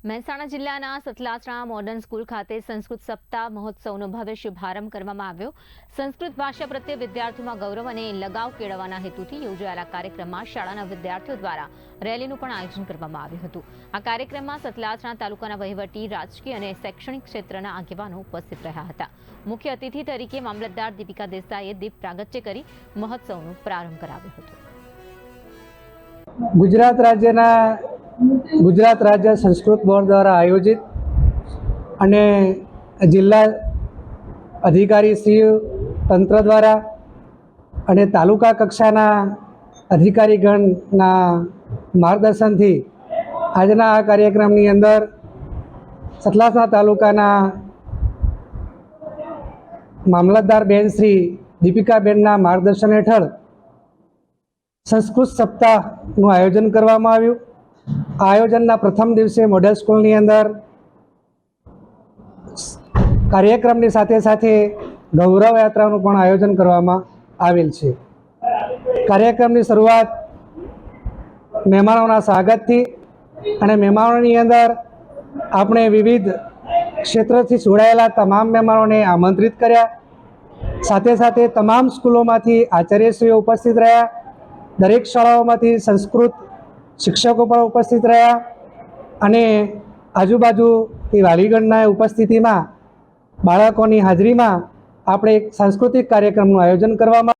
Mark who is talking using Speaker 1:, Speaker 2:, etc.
Speaker 1: મહેસાણા જિલ્લાના Satlasana modern school ખાતે સંસ્કૃત સપ્તાહ મહોત્સવનો ભવ્ય શુભારંભ કરવામાં આવ્યો। સંસ્કૃત ભાષા પ્રત્યે વિદ્યાર્થીઓમાં ગૌરવ અને લગાવ કેળવવાના હેતુથી યોજાયેલા કાર્યક્રમમાં શાળાના વિદ્યાર્થીઓ દ્વારા રેલીનું પણ આયોજન કરવામાં આવ્યું હતું। આ કાર્યક્રમમાં સતલાસણા તાલુકાના વહીવટી, રાજકીય અને શૈક્ષણિક ક્ષેત્રના આગેવાનો ઉપસ્થિત રહ્યા હતા। મુખ્ય અતિથિ તરીકે મામલતદાર દીપિકા દેસાઈએ દીપ પ્રાગટ્ય કરી મહોત્સવનો પ્રારંભ કરાવ્યો હતો।
Speaker 2: ગુજરાત રાજ્ય સંસ્કૃત બોર્ડ द्वारा आयोजित અને જિલ્લા અધિકારી શ્રી તંત્ર દ્વારા અને તાલુકા કક્ષાના અધિકારીગણના માર્ગદર્શનથી આજના આ કાર્યક્રમની અંદર સતલાસણા તાલુકાના મામલતદાર બેન શ્રી દીપિકાબેનના માર્ગદર્શન હેઠળ સંસ્કૃત સપ્તાહનું આયોજન કરવામાં આવ્યું। આ આયોજનના પ્રથમ દિવસે મોડેલ સ્કૂલની અંદર કાર્યક્રમની સાથે સાથે ગૌરવ યાત્રાનું પણ આયોજન કરવામાં આવેલ છે। કાર્યક્રમની શરૂઆત મહેમાનોના સ્વાગતથી અને મહેમાનોની અંદર આપણે વિવિધ ક્ષેત્રથી જોડાયેલા તમામ મહેમાનોને આમંત્રિત કર્યા। સાથે સાથે તમામ સ્કૂલોમાંથી આચાર્યશ્રીઓ ઉપસ્થિત રહ્યા। દરેક શાળાઓમાંથી સંસ્કૃત શિક્ષકો પણ ઉપસ્થિત રહ્યા અને આજુબાજુથી વાલીગણના ઉપસ્થિતિમાં બાળકોની હાજરીમાં આપણે એક સાંસ્કૃતિક કાર્યક્રમનું આયોજન કરવામાં